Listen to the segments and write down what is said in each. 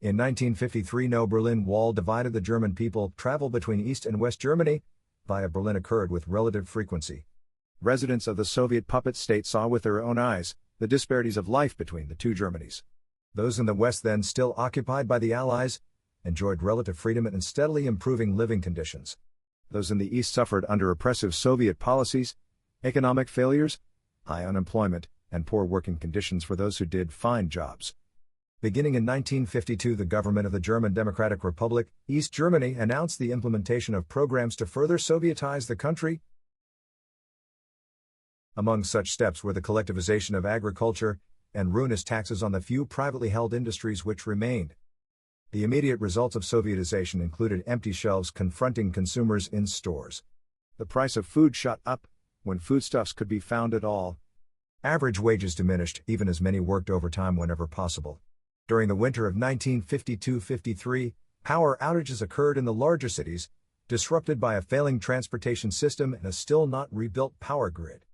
In 1953, no Berlin Wall divided the German people. Travel between East and West Germany via Berlin occurred with relative frequency. Residents of the Soviet puppet state saw with their own eyes the disparities of life between the two Germanys. Those in the West, then still occupied by the Allies, enjoyed relative freedom and steadily improving living conditions. Those in the East suffered under oppressive Soviet policies, economic failures, high unemployment, and poor working conditions for those who did find jobs. Beginning in 1952, the government of the German Democratic Republic, East Germany, announced the implementation of programs to further Sovietize the country. Among such steps were the collectivization of agriculture and ruinous taxes on the few privately held industries which remained. The immediate results of Sovietization included empty shelves confronting consumers in stores. The price of food shot up, when foodstuffs could be found at all. Average wages diminished, even as many worked overtime whenever possible. During the winter of 1952-53, power outages occurred in the larger cities, disrupted by a failing transportation system and a still not rebuilt power grid.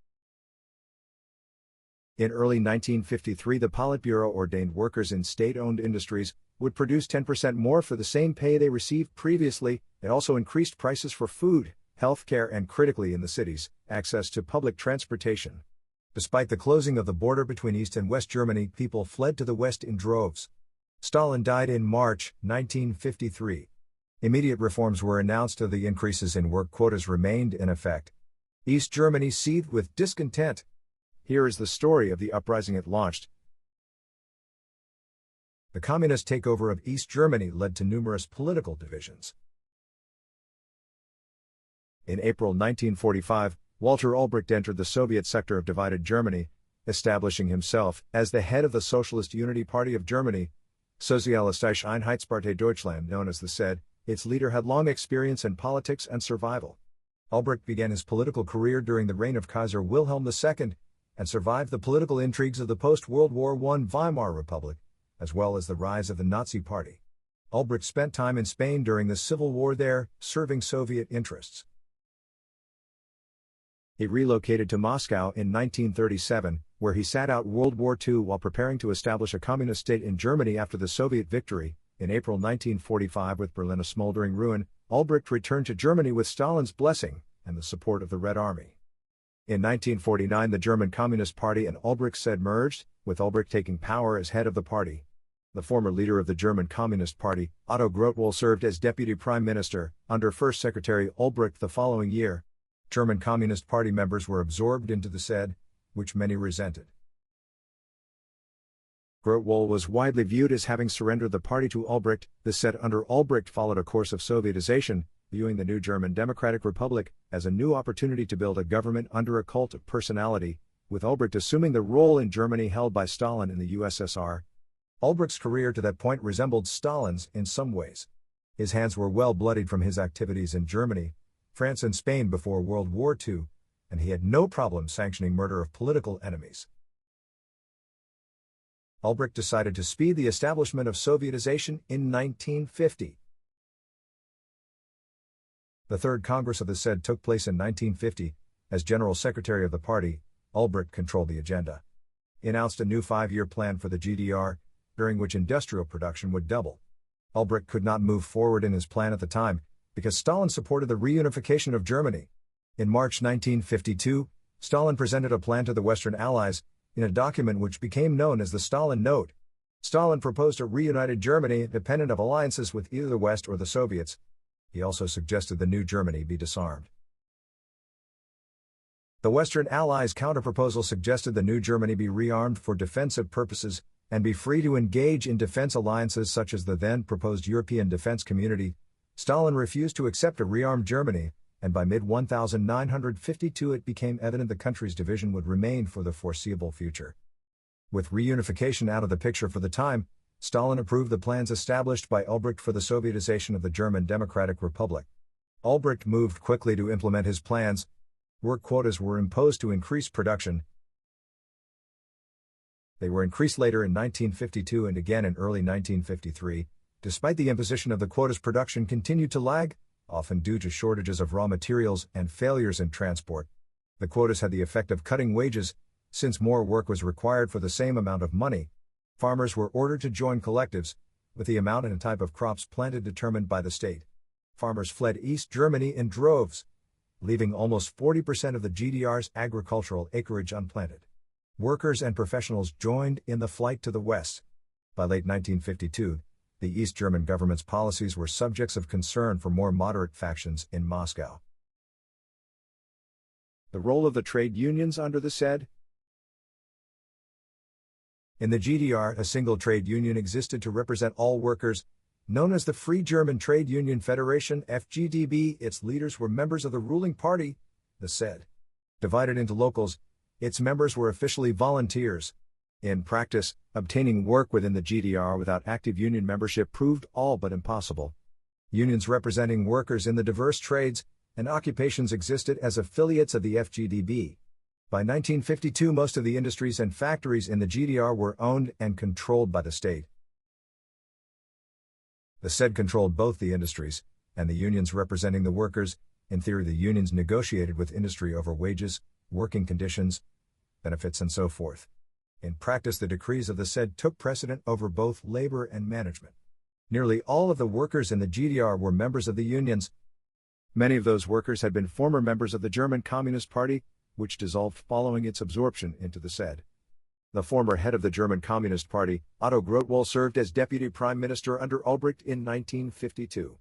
In early 1953, the Politburo ordained workers in state-owned industries would produce 10% more for the same pay they received previously. They also increased prices for food, health care, and critically in the cities, access to public transportation. Despite the closing of the border between East and West Germany, people fled to the West in droves. Stalin died in March 1953. Immediate reforms were announced, though the increases in work quotas remained in effect. East Germany seethed with discontent. Here is the story of the uprising it launched. The communist takeover of East Germany led to numerous political divisions. In April 1945, Walter Ulbricht entered the Soviet sector of divided Germany, establishing himself as the head of the Socialist Unity Party of Germany, Sozialistische Einheitspartei Deutschland, known as the SED. Its leader had long experience in politics and survival. Ulbricht began his political career during the reign of Kaiser Wilhelm II, and survived the political intrigues of the post-World War I Weimar Republic, as well as the rise of the Nazi Party. Ulbricht spent time in Spain during the Civil War there, serving Soviet interests. He relocated to Moscow in 1937, where he sat out World War II while preparing to establish a communist state in Germany after the Soviet victory. In April 1945, with Berlin a smoldering ruin, Ulbricht returned to Germany with Stalin's blessing and the support of the Red Army. In 1949, the German Communist Party and Ulbricht's SED merged, with Ulbricht taking power as head of the party. The former leader of the German Communist Party, Otto Grotewohl, served as deputy prime minister under First Secretary Ulbricht the following year. German Communist Party members were absorbed into the SED, which many resented. Grotewohl was widely viewed as having surrendered the party to Ulbricht. The SED under Ulbricht followed a course of Sovietization, viewing the new German Democratic Republic as a new opportunity to build a government under a cult of personality, with Ulbricht assuming the role in Germany held by Stalin in the USSR. Ulbricht's career to that point resembled Stalin's in some ways. His hands were well bloodied from his activities in Germany, France and Spain before World War II, and he had no problem sanctioning murder of political enemies. Ulbricht decided to speed the establishment of Sovietization in 1950. The Third Congress of the SED took place in 1950. As General Secretary of the party, Ulbricht controlled the agenda. He announced a new 5-year plan for the GDR, during which industrial production would double. Ulbricht could not move forward in his plan at the time, because Stalin supported the reunification of Germany. In March 1952, Stalin presented a plan to the Western Allies, in a document which became known as the Stalin Note. Stalin proposed a reunited Germany independent of alliances with either the West or the Soviets. He also suggested the new Germany be disarmed. The Western Allies' counterproposal suggested the new Germany be rearmed for defensive purposes, and be free to engage in defense alliances such as the then proposed European Defense Community. Stalin refused to accept a rearmed Germany, and by mid-1952 it became evident the country's division would remain for the foreseeable future. With reunification out of the picture for the time, Stalin approved the plans established by Ulbricht for the Sovietization of the German Democratic Republic. Ulbricht moved quickly to implement his plans. Work quotas were imposed to increase production. They were increased later in 1952 and again in early 1953. Despite the imposition of the quotas, production continued to lag, often due to shortages of raw materials and failures in transport. The quotas had the effect of cutting wages, since more work was required for the same amount of money. Farmers were ordered to join collectives, with the amount and type of crops planted determined by the state. Farmers fled East Germany in droves, leaving almost 40% of the GDR's agricultural acreage unplanted. Workers and professionals joined in the flight to the west. By late 1952, the East German government's policies were subjects of concern for more moderate factions in Moscow. The role of the trade unions under the SED. In the GDR, a single trade union existed to represent all workers, known as the Free German Trade Union Federation (FGDB). Its leaders were members of the ruling party, the SED. Divided into locals, its members were officially volunteers. In practice, obtaining work within the GDR without active union membership proved all but impossible. Unions representing workers in the diverse trades and occupations existed as affiliates of the FGDB. By 1952, most of the industries and factories in the GDR were owned and controlled by the state. The SED controlled both the industries and the unions representing the workers. In theory, the unions negotiated with industry over wages, working conditions, benefits, and so forth. In practice, the decrees of the SED took precedent over both labor and management. Nearly all of the workers in the GDR were members of the unions. Many of those workers had been former members of the German Communist Party, which dissolved following its absorption into the SED. The former head of the German Communist Party, Otto Grotewohl, served as deputy prime minister under Albrecht in 1952.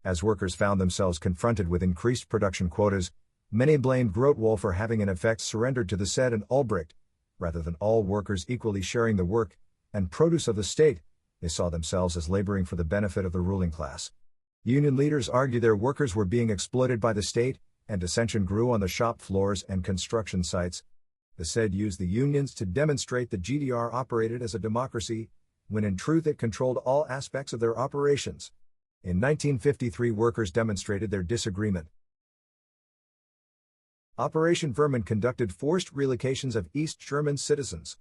As workers found themselves confronted with increased production quotas, many blamed Grotewohl for having in effect surrendered to the SED and Albrecht. Rather than all workers equally sharing the work and produce of the state, they saw themselves as laboring for the benefit of the ruling class. Union leaders argued their workers were being exploited by the state, and dissension grew on the shop floors and construction sites. The SED used the unions to demonstrate the GDR operated as a democracy, when in truth it controlled all aspects of their operations. In 1953, workers demonstrated their disagreement. Operation Vermin conducted forced relocations of East German citizens.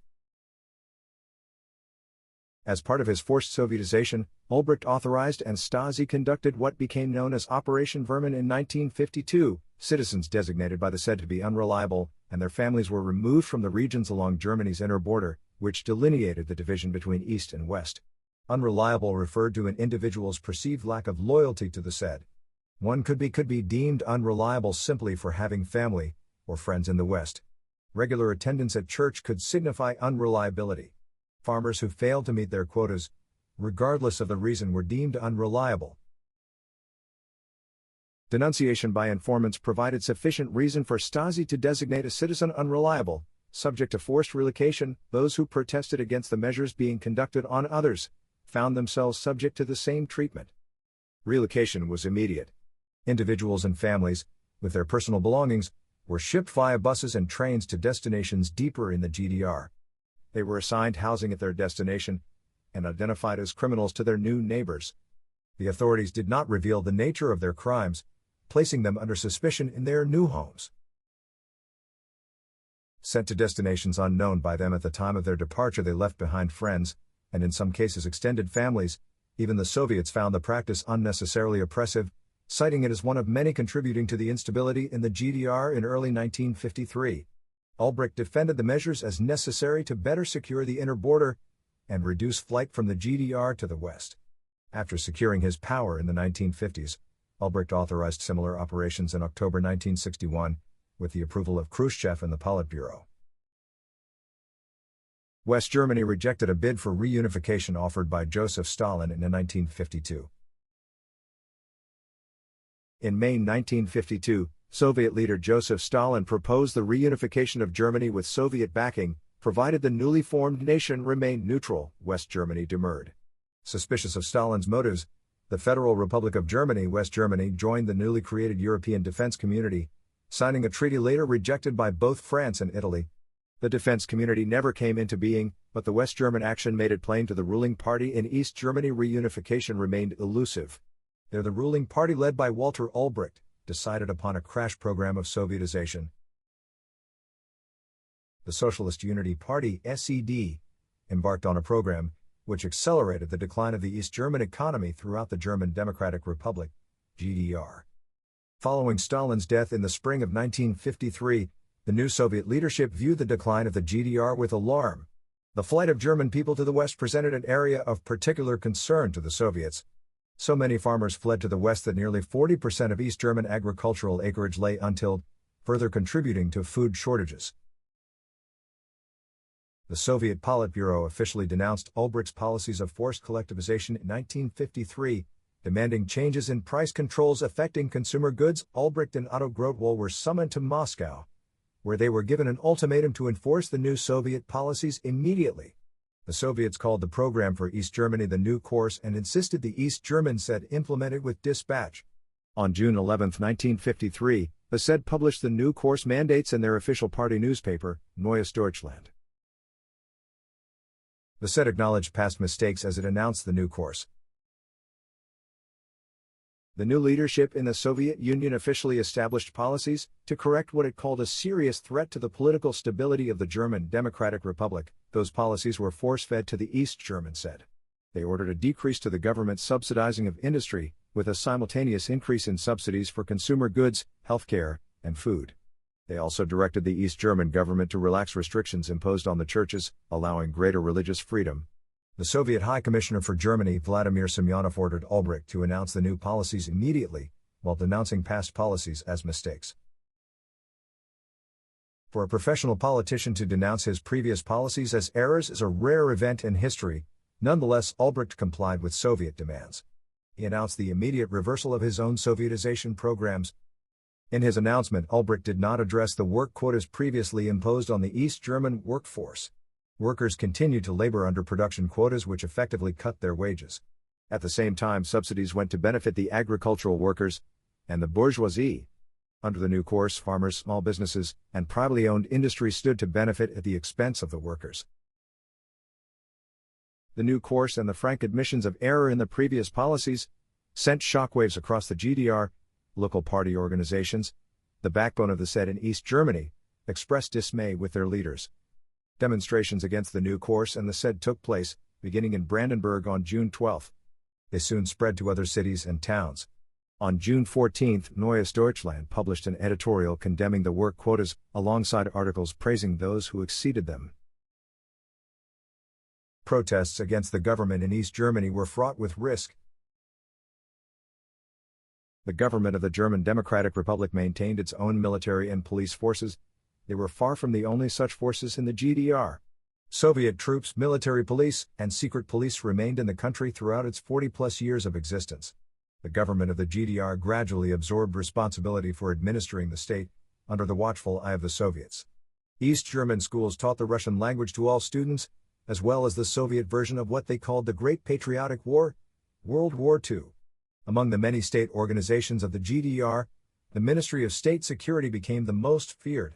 As part of his forced Sovietization, Albrecht authorized and Stasi conducted what became known as Operation Vermin in 1952. Citizens designated by the SED to be unreliable, and their families were removed from the regions along Germany's inner border, which delineated the division between East and West. Unreliable referred to an individual's perceived lack of loyalty to the SED. One could be deemed unreliable simply for having family or friends in the West. Regular attendance at church could signify unreliability. Farmers who failed to meet their quotas, regardless of the reason, were deemed unreliable. Denunciation by informants provided sufficient reason for Stasi to designate a citizen unreliable, subject to forced relocation. Those who protested against the measures being conducted on others found themselves subject to the same treatment. Relocation was immediate. Individuals and families, with their personal belongings, were shipped via buses and trains to destinations deeper in the GDR. They were assigned housing at their destination and identified as criminals to their new neighbors. The authorities did not reveal the nature of their crimes, placing them under suspicion in their new homes. Sent to destinations unknown by them at the time of their departure, they left behind friends, and in some cases extended families. Even the Soviets found the practice unnecessarily oppressive, citing it as one of many contributing to the instability in the GDR in early 1953. Albrecht defended the measures as necessary to better secure the inner border and reduce flight from the GDR to the West. After securing his power in the 1950s, Albrecht authorized similar operations in October 1961, with the approval of Khrushchev and the Politburo. West Germany rejected a bid for reunification offered by Joseph Stalin in 1952. In May 1952, Soviet leader Joseph Stalin proposed the reunification of Germany with Soviet backing, provided the newly formed nation remained neutral. West Germany demurred. Suspicious of Stalin's motives, the Federal Republic of Germany, West Germany, joined the newly created European Defense Community, signing a treaty later rejected by both France and Italy. The defense community never came into being, but the West German action made it plain to the ruling party in East Germany reunification remained elusive. There the ruling party led by Walter Albrecht decided upon a crash program of Sovietization. The Socialist Unity Party (SED) embarked on a program which accelerated the decline of the East German economy throughout the German Democratic Republic, GDR. Following Stalin's death in the spring of 1953, the new Soviet leadership viewed the decline of the GDR with alarm. The flight of German people to the west presented an area of particular concern to the Soviets. So many farmers fled to the west that nearly 40% of East German agricultural acreage lay untilled, further contributing to food shortages. The Soviet Politburo officially denounced Ulbricht's policies of forced collectivization in 1953, demanding changes in price controls affecting consumer goods. Ulbricht and Otto Grotewohl were summoned to Moscow, where they were given an ultimatum to enforce the new Soviet policies immediately. The Soviets called the program for East Germany the New Course and insisted the East Germans said implement it with dispatch. On June 11, 1953, the SED published the new course mandates in their official party newspaper, Neues Deutschland. The SED acknowledged past mistakes as it announced the new course. The new leadership in the Soviet Union officially established policies to correct what it called a serious threat to the political stability of the German Democratic Republic. Those policies were force-fed to the East German SED. They ordered a decrease to the government's subsidizing of industry, with a simultaneous increase in subsidies for consumer goods, healthcare, and food. They also directed the East German government to relax restrictions imposed on the churches, allowing greater religious freedom. The Soviet High Commissioner for Germany, Vladimir Semyonov, ordered Ulbricht to announce the new policies immediately, while denouncing past policies as mistakes. For a professional politician to denounce his previous policies as errors is a rare event in history. Nonetheless, Ulbricht complied with Soviet demands. He announced the immediate reversal of his own Sovietization programs. In his announcement, Ulbricht did not address the work quotas previously imposed on the East German workforce. Workers continued to labor under production quotas which effectively cut their wages. At the same time, subsidies went to benefit the agricultural workers and the bourgeoisie. Under the new course, farmers, small businesses, and privately owned industry stood to benefit at the expense of the workers. The new course and the frank admissions of error in the previous policies sent shockwaves across the GDR. Local party organizations, the backbone of the SED in East Germany, expressed dismay with their leaders. Demonstrations against the new course and the SED took place, beginning in Brandenburg on June 12. They soon spread to other cities and towns. On June 14, Neues Deutschland published an editorial condemning the work quotas, alongside articles praising those who exceeded them. Protests against the government in East Germany were fraught with risk. The government of the German Democratic Republic maintained its own military and police forces. They were far from the only such forces in the GDR. Soviet troops, military police, and secret police remained in the country throughout its 40-plus years of existence. The government of the GDR gradually absorbed responsibility for administering the state, under the watchful eye of the Soviets. East German schools taught the Russian language to all students, as well as the Soviet version of what they called the Great Patriotic War, World War II. Among the many state organizations of the GDR, the Ministry of State Security became the most feared.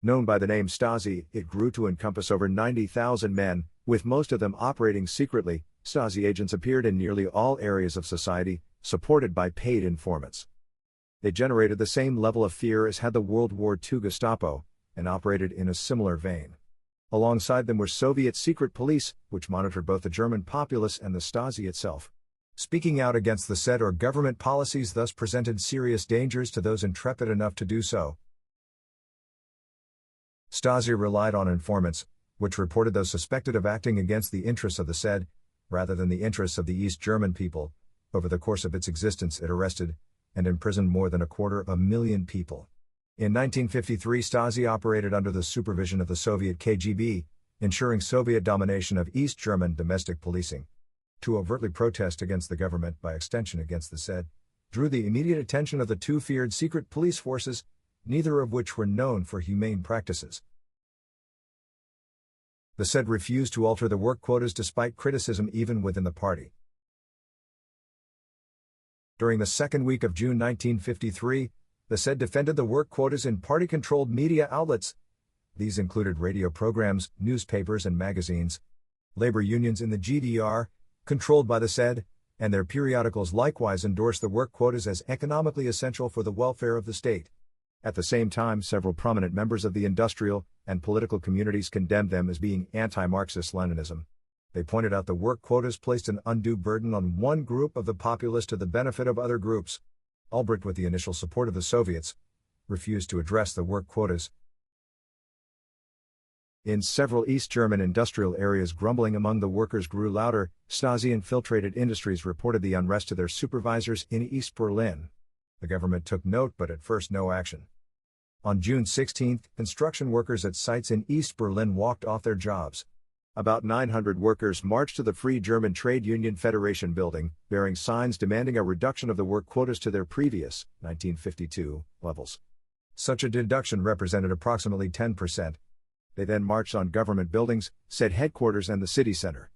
Known by the name Stasi, it grew to encompass over 90,000 men, with most of them operating secretly. Stasi agents appeared in nearly all areas of society, supported by paid informants. They generated the same level of fear as had the World War II Gestapo, and operated in a similar vein. Alongside them were Soviet secret police, which monitored both the German populace and the Stasi itself. Speaking out against the SED or government policies thus presented serious dangers to those intrepid enough to do so. Stasi relied on informants, which reported those suspected of acting against the interests of the SED, rather than the interests of the East German people. Over the course of its existence, it arrested and imprisoned more than 250,000 people. In 1953, Stasi operated under the supervision of the Soviet KGB, ensuring Soviet domination of East German domestic policing. To overtly protest against the government, by extension against the SED, drew the immediate attention of the two feared secret police forces, neither of which were known for humane practices. The SED refused to alter the work quotas despite criticism even within the party. During the second week of June 1953, the SED defended the work quotas in party-controlled media outlets. These included radio programs, newspapers and magazines. Labor unions in the GDR, controlled by the SED, and their periodicals likewise endorsed the work quotas as economically essential for the welfare of the state. At the same time, several prominent members of the industrial and political communities condemned them as being anti-Marxist-Leninism. They pointed out the work quotas placed an undue burden on one group of the populace to the benefit of other groups. Ulbricht, with the initial support of the Soviets, refused to address the work quotas. In several East German industrial areas, grumbling among the workers grew louder. Stasi-infiltrated industries reported the unrest to their supervisors in East Berlin. The government took note, but at first no action. On June 16, construction workers at sites in East Berlin walked off their jobs. About 900 workers marched to the Free German Trade Union Federation building, bearing signs demanding a reduction of the work quotas to their previous, 1952, levels. Such a deduction represented approximately 10%. They then marched on government buildings, said headquarters and the city center.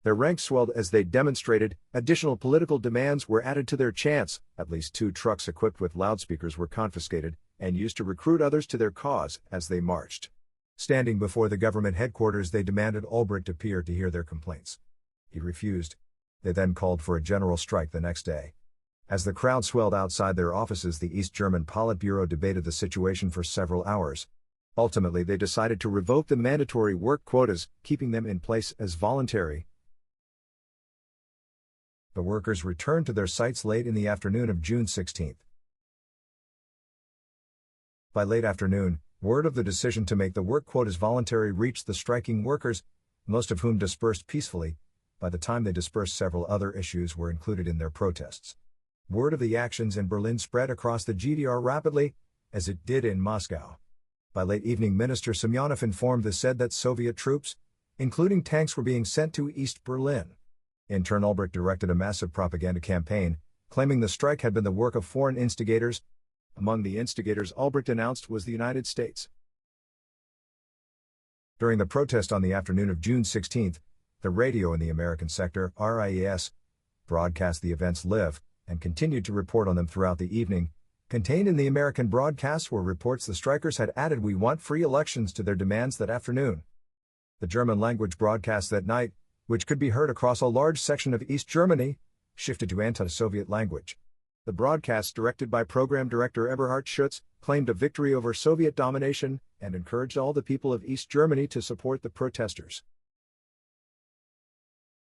Their ranks swelled as they demonstrated. Additional political demands were added to their chants. At least 2 trucks equipped with loudspeakers were confiscated and used to recruit others to their cause as they marched. Standing before the government headquarters, they demanded Albrecht appear to hear their complaints. He refused. They then called for a general strike the next day. As the crowd swelled outside their offices, the East German Politburo debated the situation for several hours. Ultimately, they decided to revoke the mandatory work quotas, keeping them in place as voluntary. The workers returned to their sites late in the afternoon of June 16. By late afternoon, word of the decision to make the work quotas voluntary reached the striking workers, most of whom dispersed peacefully. By the time they dispersed, several other issues were included in their protests. Word of the actions in Berlin spread across the GDR rapidly, as it did in Moscow. By late evening, Minister Semyonov informed the said that Soviet troops, including tanks, were being sent to East Berlin. In turn, Albrecht directed a massive propaganda campaign, claiming the strike had been the work of foreign instigators. Among the instigators Albrecht announced was the United States. During the protest on the afternoon of June 16, the radio in the American sector, RIAS, broadcast the events live, and continued to report on them throughout the evening. Contained in the American broadcasts were reports the strikers had added "We want free elections" to their demands that afternoon. The German-language broadcast that night, which could be heard across a large section of East Germany, shifted to anti-Soviet language. The broadcast, directed by program director Eberhard Schutz, claimed a victory over Soviet domination and encouraged all the people of East Germany to support the protesters.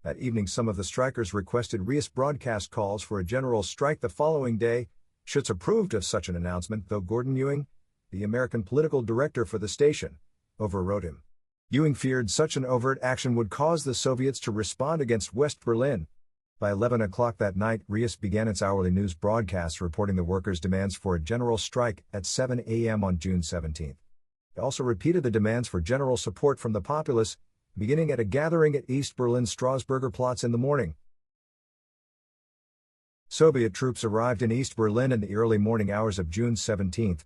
That evening, some of the strikers requested RIAS broadcast calls for a general strike the following day. Schutz approved of such an announcement, though Gordon Ewing, the American political director for the station, overrode him. Ewing feared such an overt action would cause the Soviets to respond against West Berlin. By 11 o'clock that night, RIAS began its hourly news broadcast reporting the workers' demands for a general strike at 7 a.m. on June 17. It also repeated the demands for general support from the populace, beginning at a gathering at East Berlin's Strasburger Platz in the morning. Soviet troops arrived in East Berlin in the early morning hours of June 17.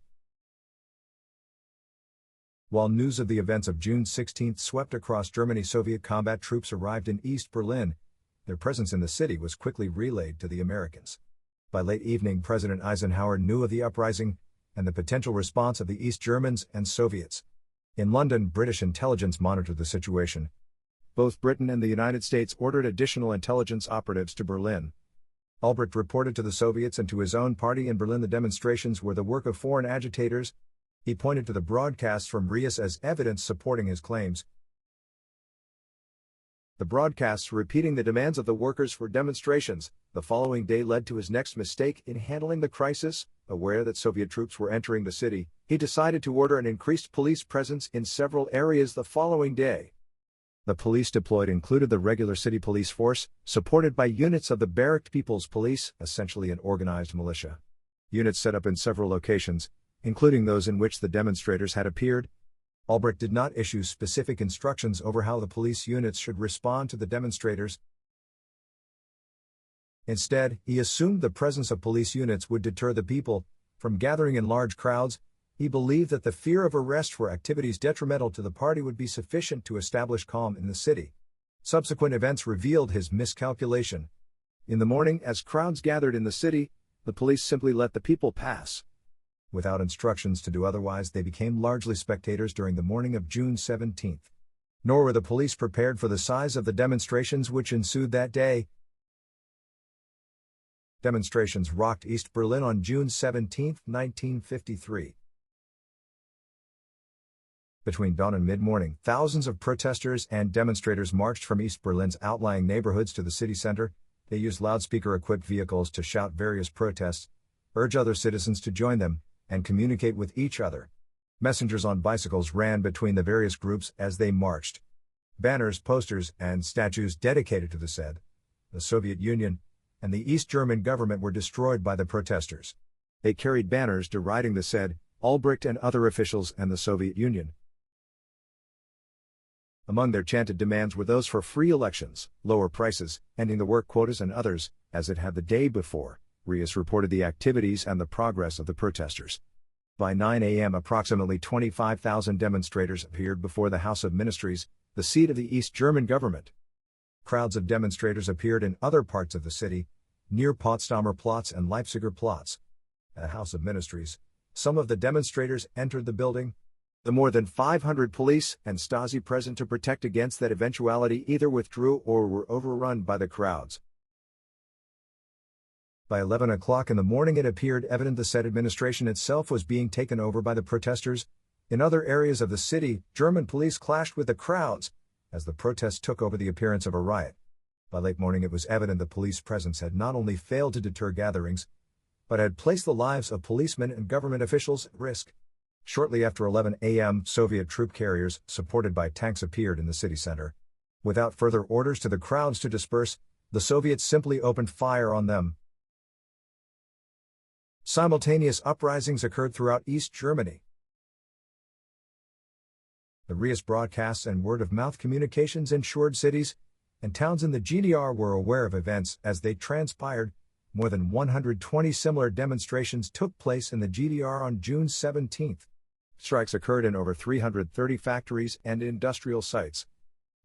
While news of the events of June 16 swept across Germany, Soviet combat troops arrived in East Berlin. Their presence in the city was quickly relayed to the Americans. By late evening, President Eisenhower knew of the uprising and the potential response of the East Germans and Soviets. In London, British intelligence monitored the situation. Both Britain and the United States ordered additional intelligence operatives to Berlin. Albrecht reported to the Soviets and to his own party in Berlin the demonstrations were the work of foreign agitators. He pointed to the broadcasts from RIAS as evidence supporting his claims. The broadcasts repeating the demands of the workers for demonstrations the following day led to his next mistake in handling the crisis. Aware that Soviet troops were entering the city, he decided to order an increased police presence in several areas the following day. The police deployed included the regular city police force, supported by units of the Barracked People's Police, essentially an organized militia. Units set up in several locations, including those in which the demonstrators had appeared. Albrecht did not issue specific instructions over how the police units should respond to the demonstrators. Instead, he assumed the presence of police units would deter the people from gathering in large crowds. He believed that the fear of arrest for activities detrimental to the party would be sufficient to establish calm in the city. Subsequent events revealed his miscalculation. In the morning, as crowds gathered in the city, the police simply let the people pass. Without instructions to do otherwise, they became largely spectators during the morning of June 17. Nor were the police prepared for the size of the demonstrations which ensued that day. Demonstrations rocked East Berlin on June 17, 1953. Between dawn and mid-morning, thousands of protesters and demonstrators marched from East Berlin's outlying neighborhoods to the city center. They used loudspeaker-equipped vehicles to shout various protests, urge other citizens to join them, and communicate with each other. Messengers on bicycles ran between the various groups as they marched. Banners, posters, and statues dedicated to the SED, the Soviet Union, and the East German government were destroyed by the protesters. They carried banners deriding the SED, Albrecht and other officials, and the Soviet Union. Among their chanted demands were those for free elections, lower prices, ending the work quotas, and others, as it had the day before. Rias reported the activities and the progress of the protesters. By 9 a.m. approximately 25,000 demonstrators appeared before the House of Ministries, the seat of the East German government. Crowds of demonstrators appeared in other parts of the city, near Potsdamer Platz and Leipziger Platz. At the House of Ministries, some of the demonstrators entered the building. The more than 500 police and Stasi present to protect against that eventuality either withdrew or were overrun by the crowds. By 11 o'clock in the morning it appeared evident the SED administration itself was being taken over by the protesters. In other areas of the city, German police clashed with the crowds, as the protests took over the appearance of a riot. By late morning it was evident the police presence had not only failed to deter gatherings, but had placed the lives of policemen and government officials at risk. Shortly after 11 a.m., Soviet troop carriers, supported by tanks, appeared in the city center. Without further orders to the crowds to disperse, the Soviets simply opened fire on them. Simultaneous uprisings occurred throughout East Germany. The Rias broadcasts and word-of-mouth communications ensured cities and towns in the GDR were aware of events as they transpired. More than 120 similar demonstrations took place in the GDR on June 17. Strikes occurred in over 330 factories and industrial sites.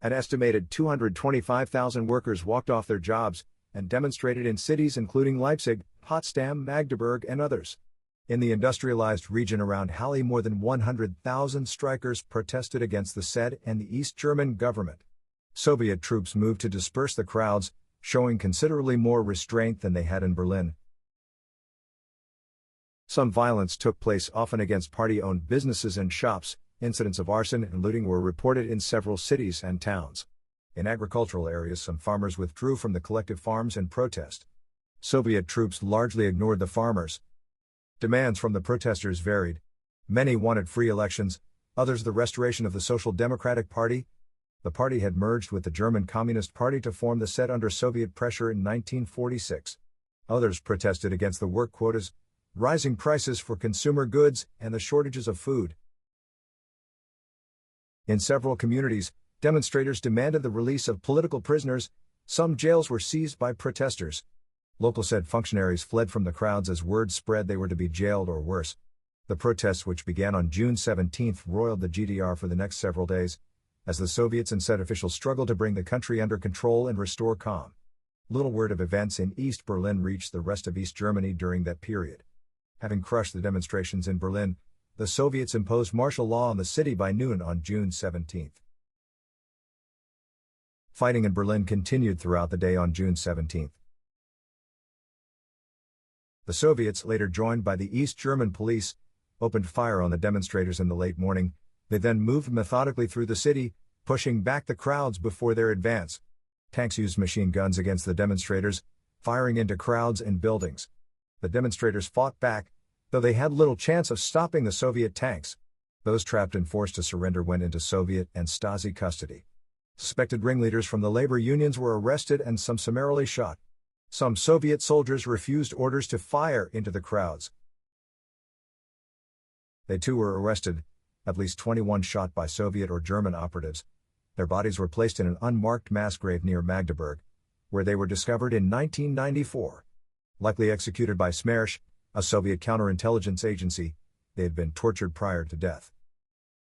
An estimated 225,000 workers walked off their jobs and demonstrated in cities including Leipzig, Potsdam, Magdeburg, and others. In the industrialized region around Halle, more than 100,000 strikers protested against the SED and the East German government. Soviet troops moved to disperse the crowds, showing considerably more restraint than they had in Berlin. Some violence took place, often against party-owned businesses and shops. Incidents of arson and looting were reported in several cities and towns. In agricultural areas, some farmers withdrew from the collective farms in protest. Soviet troops largely ignored the farmers. Demands from the protesters varied. Many wanted free elections, others the restoration of the Social Democratic Party. The party had merged with the German Communist Party to form the SED under Soviet pressure in 1946. Others protested against the work quotas, rising prices for consumer goods, and the shortages of food. In several communities, demonstrators demanded the release of political prisoners. Some jails were seized by protesters. Local SED functionaries fled from the crowds as word spread they were to be jailed or worse. The protests, which began on June 17, roiled the GDR for the next several days, as the Soviets and SED officials struggled to bring the country under control and restore calm. Little word of events in East Berlin reached the rest of East Germany during that period. Having crushed the demonstrations in Berlin, the Soviets imposed martial law on the city by noon on June 17. Fighting in Berlin continued throughout the day on June 17. The Soviets, later joined by the East German police, opened fire on the demonstrators in the late morning. They then moved methodically through the city, pushing back the crowds before their advance. Tanks used machine guns against the demonstrators, firing into crowds and buildings. The demonstrators fought back, though they had little chance of stopping the Soviet tanks. Those trapped and forced to surrender went into Soviet and Stasi custody. Suspected ringleaders from the labor unions were arrested and some summarily shot. Some Soviet soldiers refused orders to fire into the crowds. They too were arrested, at least 21 shot by Soviet or German operatives. Their bodies were placed in an unmarked mass grave near Magdeburg, where they were discovered in 1994. Likely executed by Smersh, a Soviet counterintelligence agency, they had been tortured prior to death.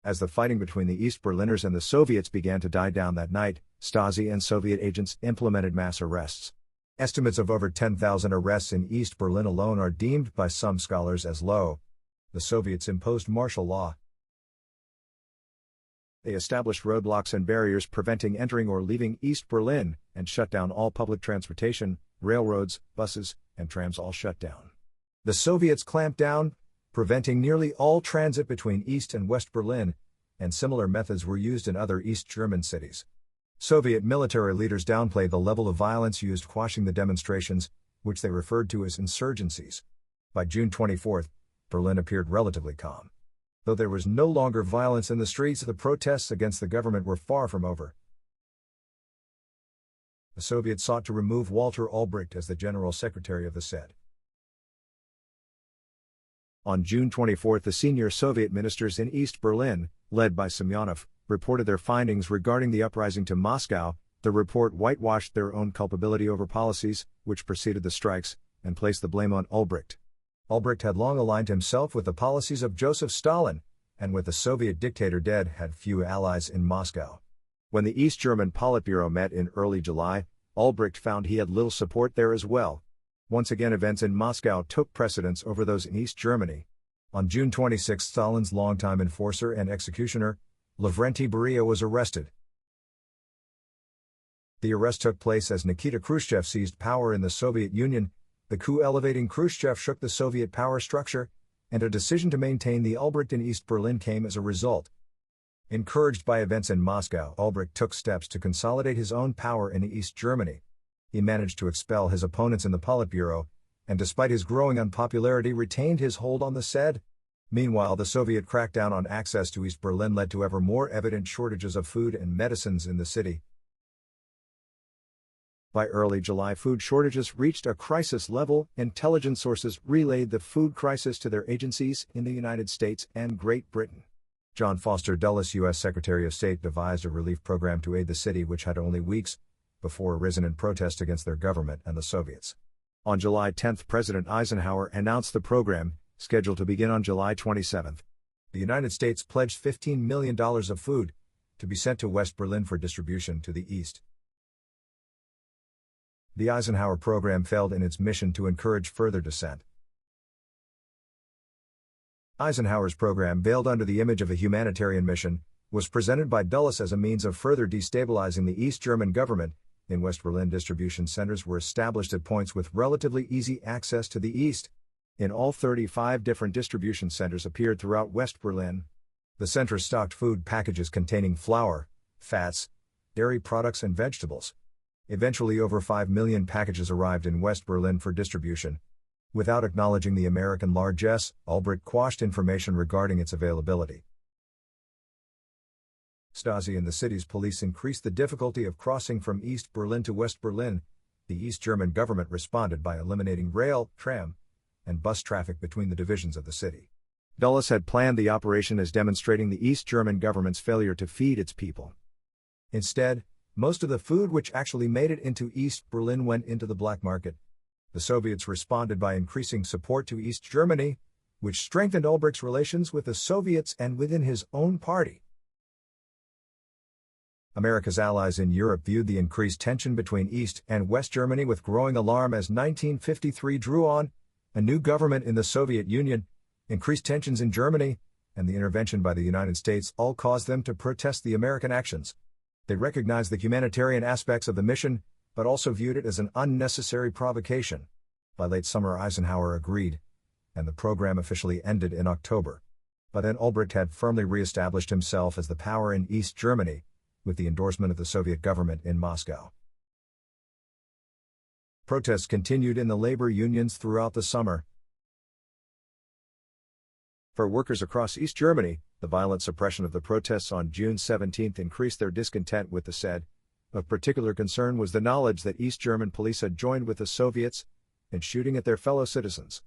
As the fighting between the East Berliners and the Soviets began to die down that night, Stasi and Soviet agents implemented mass arrests. Estimates of over 10,000 arrests in East Berlin alone are deemed by some scholars as low. The Soviets imposed martial law. They established roadblocks and barriers preventing entering or leaving East Berlin, and shut down all public transportation, railroads, buses, and trams all shut down. The Soviets clamped down, preventing nearly all transit between East and West Berlin, and similar methods were used in other East German cities. Soviet military leaders downplayed the level of violence used quashing the demonstrations, which they referred to as insurgencies. By June 24, Berlin appeared relatively calm. Though there was no longer violence in the streets, the protests against the government were far from over. The Soviets sought to remove Walter Ulbricht as the General Secretary of the SED. On June 24, the senior Soviet ministers in East Berlin, led by Semyonov, reported their findings regarding the uprising to Moscow. The report whitewashed their own culpability over policies, which preceded the strikes, and placed the blame on Ulbricht. Ulbricht had long aligned himself with the policies of Joseph Stalin, and with the Soviet dictator dead, had few allies in Moscow. When the East German Politburo met in early July, Ulbricht found he had little support there as well. Once again, events in Moscow took precedence over those in East Germany. On June 26, Stalin's longtime enforcer and executioner, Lavrenti Beria, was arrested. The arrest took place as Nikita Khrushchev seized power in the Soviet Union. The coup elevating Khrushchev shook the Soviet power structure, and a decision to maintain the Ulbricht in East Berlin came as a result. Encouraged by events in Moscow, Ulbricht took steps to consolidate his own power in East Germany. He managed to expel his opponents in the Politburo, and despite his growing unpopularity, retained his hold on the SED. Meanwhile, the Soviet crackdown on access to East Berlin led to ever more evident shortages of food and medicines in the city. By early July, food shortages reached a crisis level. Intelligence sources relayed the food crisis to their agencies in the United States and Great Britain. John Foster Dulles, U.S. Secretary of State, devised a relief program to aid the city, which had only weeks before arisen in protest against their government and the Soviets. On July 10, President Eisenhower announced the program, scheduled to begin on July 27. The United States pledged $15 million of food to be sent to West Berlin for distribution to the East. The Eisenhower program failed in its mission to encourage further dissent. Eisenhower's program, veiled under the image of a humanitarian mission, was presented by Dulles as a means of further destabilizing the East German government. In West Berlin, distribution centers were established at points with relatively easy access to the East. In all, 35 different distribution centers appeared throughout West Berlin. The centers stocked food packages containing flour, fats, dairy products and vegetables. Eventually, over 5 million packages arrived in West Berlin for distribution. Without acknowledging the American largesse, Ulbricht quashed information regarding its availability. Stasi and the city's police increased the difficulty of crossing from East Berlin to West Berlin. The East German government responded by eliminating rail, tram, and bus traffic between the divisions of the city. Dulles had planned the operation as demonstrating the East German government's failure to feed its people. Instead, most of the food which actually made it into East Berlin went into the black market. The Soviets responded by increasing support to East Germany, which strengthened Ulbricht's relations with the Soviets and within his own party. America's allies in Europe viewed the increased tension between East and West Germany with growing alarm as 1953 drew on. A new government in the Soviet Union, increased tensions in Germany, and the intervention by the United States all caused them to protest the American actions. They recognized the humanitarian aspects of the mission, but also viewed it as an unnecessary provocation. By late summer, Eisenhower agreed, and the program officially ended in October. By then, Ulbricht had firmly re-established himself as the power in East Germany, with the endorsement of the Soviet government in Moscow. Protests continued in the labor unions throughout the summer. For workers across East Germany, the violent suppression of the protests on June 17 increased their discontent with the SED. Of particular concern was the knowledge that East German police had joined with the Soviets in shooting at their fellow citizens.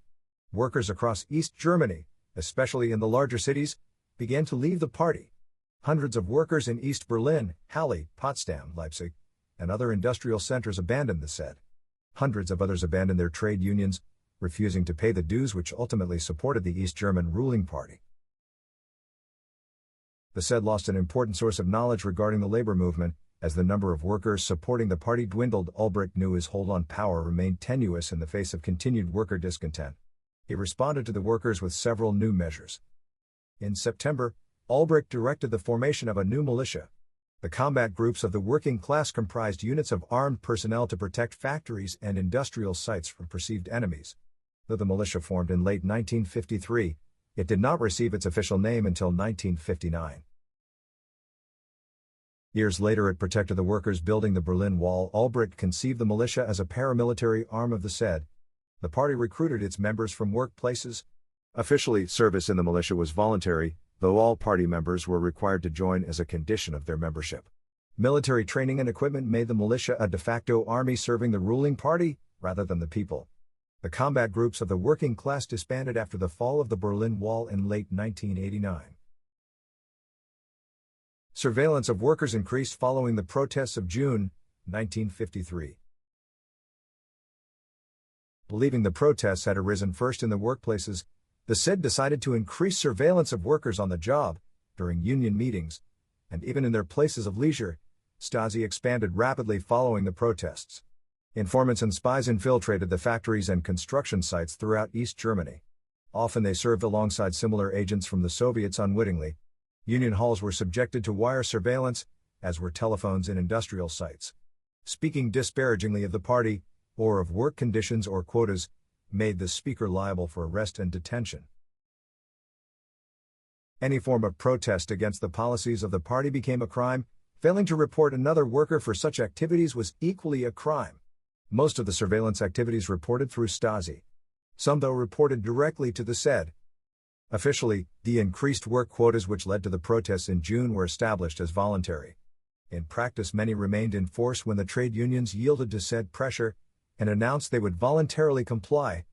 Workers across East Germany, especially in the larger cities, began to leave the party. Hundreds of workers in East Berlin, Halle, Potsdam, Leipzig, and other industrial centers abandoned the SED. Hundreds of others abandoned their trade unions, refusing to pay the dues which ultimately supported the East German ruling party. The SED lost an important source of knowledge regarding the labor movement. As the number of workers supporting the party dwindled, Ulbricht knew his hold on power remained tenuous in the face of continued worker discontent. He responded to the workers with several new measures. In September, Ulbricht directed the formation of a new militia. The combat groups of the working class comprised units of armed personnel to protect factories and industrial sites from perceived enemies. Though the militia formed in late 1953, it did not receive its official name until 1959. Years later, it protected the workers building the Berlin Wall. Ulbricht conceived the militia as a paramilitary arm of the SED. The party recruited its members from workplaces. Officially, service in the militia was voluntary, though all party members were required to join as a condition of their membership. Military training and equipment made the militia a de facto army serving the ruling party, rather than the people. The combat groups of the working class disbanded after the fall of the Berlin Wall in late 1989. Surveillance of workers increased following the protests of June 1953. Believing the protests had arisen first in the workplaces, the SED decided to increase surveillance of workers on the job, during union meetings, and even in their places of leisure. Stasi expanded rapidly following the protests. Informants and spies infiltrated the factories and construction sites throughout East Germany. Often they served alongside similar agents from the Soviets unwittingly. Union halls were subjected to wire surveillance, as were telephones in industrial sites. Speaking disparagingly of the party, or of work conditions or quotas, made the speaker liable for arrest and detention. Any form of protest against the policies of the party became a crime. Failing to report another worker for such activities was equally a crime. Most of the surveillance activities reported through Stasi. Some, though, reported directly to the SED. Officially, the increased work quotas which led to the protests in June were established as voluntary. In practice, many remained in force when the trade unions yielded to SED pressure and announced they would voluntarily comply.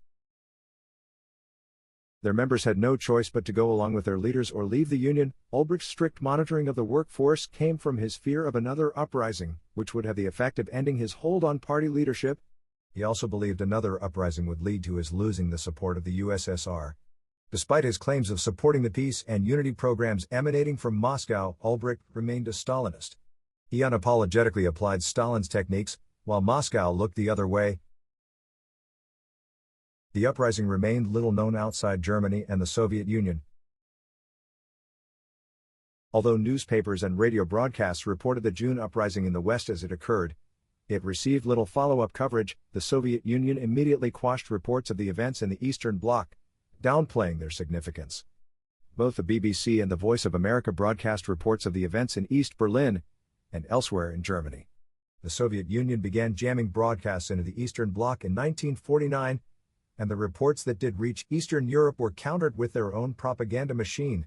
Their members had no choice but to go along with their leaders or leave the union. Ulbricht's strict monitoring of the workforce came from his fear of another uprising, which would have the effect of ending his hold on party leadership. He also believed another uprising would lead to his losing the support of the USSR. Despite his claims of supporting the peace and unity programs emanating from Moscow, Ulbricht remained a Stalinist. He unapologetically applied Stalin's techniques, while Moscow looked the other way. The uprising remained little known outside Germany and the Soviet Union. Although newspapers and radio broadcasts reported the June uprising in the West as it occurred, it received little follow-up coverage. The Soviet Union immediately quashed reports of the events in the Eastern Bloc, downplaying their significance. Both the BBC and the Voice of America broadcast reports of the events in East Berlin and elsewhere in Germany. The Soviet Union began jamming broadcasts into the Eastern Bloc in 1949, and the reports that did reach Eastern Europe were countered with their own propaganda machine.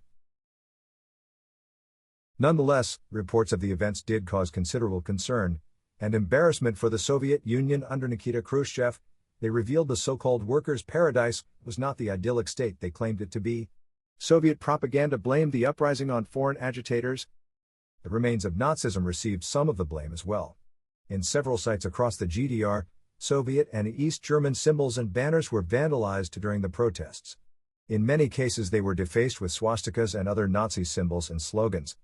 Nonetheless, reports of the events did cause considerable concern and embarrassment for the Soviet Union under Nikita Khrushchev. They revealed the so-called workers' paradise was not the idyllic state they claimed it to be. Soviet propaganda blamed the uprising on foreign agitators. The remains of Nazism received some of the blame as well. In several sites across the GDR, Soviet and East German symbols and banners were vandalized during the protests. In many cases they were defaced with swastikas and other Nazi symbols and slogans.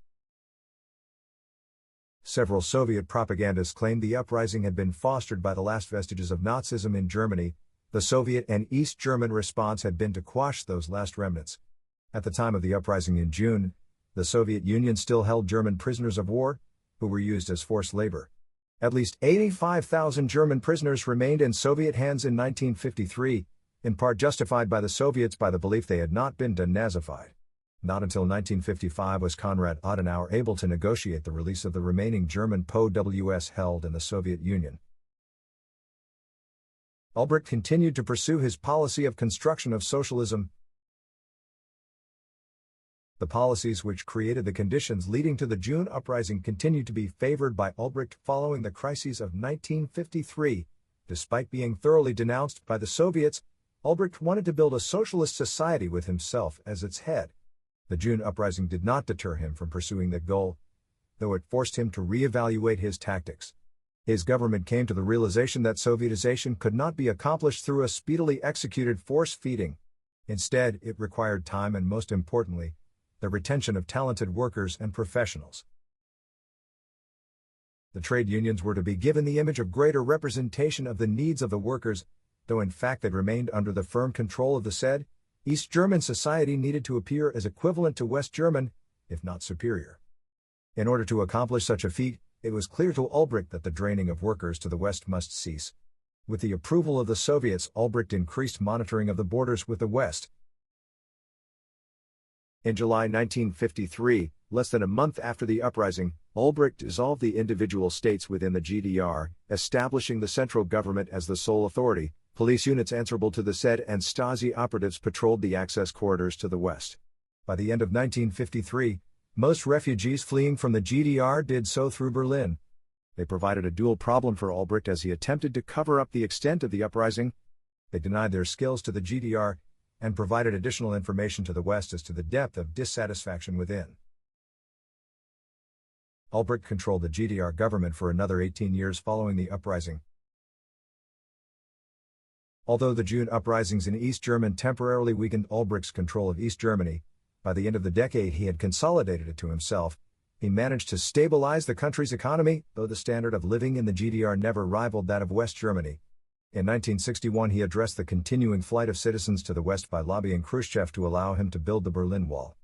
Several Soviet propagandists claimed the uprising had been fostered by the last vestiges of Nazism in Germany. The Soviet and East German response had been to quash those last remnants. At the time of the uprising in June, the Soviet Union still held German prisoners of war, who were used as forced labor. At least 85,000 German prisoners remained in Soviet hands in 1953, in part justified by the Soviets by the belief they had not been denazified. Not until 1955 was Konrad Adenauer able to negotiate the release of the remaining German POWs held in the Soviet Union. Ulbricht continued to pursue his policy of construction of socialism. The policies which created the conditions leading to the June uprising continued to be favored by Ulbricht following the crises of 1953. Despite being thoroughly denounced by the Soviets, Ulbricht wanted to build a socialist society with himself as its head. The June uprising did not deter him from pursuing that goal, though it forced him to re-evaluate his tactics. His government came to the realization that Sovietization could not be accomplished through a speedily executed force feeding. Instead, it required time and, most importantly, the retention of talented workers and professionals. The trade unions were to be given the image of greater representation of the needs of the workers, though in fact they remained under the firm control of the SED. East German society needed to appear as equivalent to West German, if not superior. In order to accomplish such a feat, it was clear to Ulbricht that the draining of workers to the West must cease. With the approval of the Soviets, Ulbricht increased monitoring of the borders with the West. In July 1953, less than a month after the uprising, Ulbricht dissolved the individual states within the GDR, establishing the central government as the sole authority. Police units answerable to the SED and Stasi operatives patrolled the access corridors to the west. By the end of 1953, most refugees fleeing from the GDR did so through Berlin. They provided a dual problem for Albrecht as he attempted to cover up the extent of the uprising. They denied their skills to the GDR and provided additional information to the West as to the depth of dissatisfaction within. Albrecht controlled the GDR government for another 18 years following the uprising. Although the June uprisings in East Germany temporarily weakened Albrecht's control of East Germany, by the end of the decade he had consolidated it to himself. He managed to stabilize the country's economy, though the standard of living in the GDR never rivaled that of West Germany. In 1961 he addressed the continuing flight of citizens to the West by lobbying Khrushchev to allow him to build the Berlin Wall.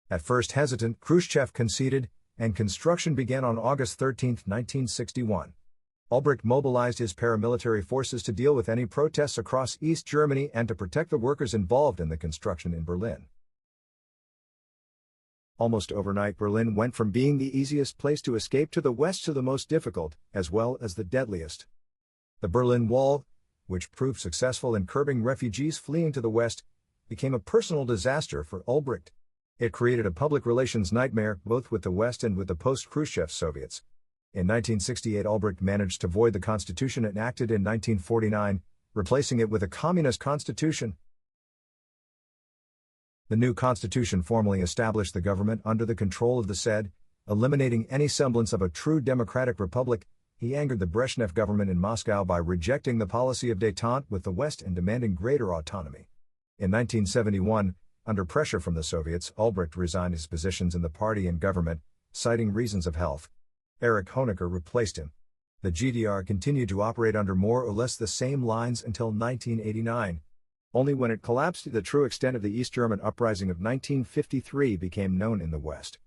At first hesitant, Khrushchev conceded, and construction began on August 13, 1961. Albrecht mobilized his paramilitary forces to deal with any protests across East Germany and to protect the workers involved in the construction in Berlin. Almost overnight, Berlin went from being the easiest place to escape to the West to the most difficult, as well as the deadliest. The Berlin Wall, which proved successful in curbing refugees fleeing to the West, became a personal disaster for Albrecht. It created a public relations nightmare both with the West and with the post-Khrushchev Soviets. In 1968, Albrecht managed to void the constitution enacted in 1949, replacing it with a communist constitution. The new constitution formally established the government under the control of the Sed, eliminating any semblance of a true democratic republic. He angered the Brezhnev government in Moscow by rejecting the policy of détente with the West and demanding greater autonomy. In 1971, under pressure from the Soviets, Albrecht resigned his positions in the party and government, citing reasons of health. Erich Honecker replaced him. The GDR continued to operate under more or less the same lines until 1989. Only when it collapsed did the true extent of the East German uprising of 1953 became known in the West.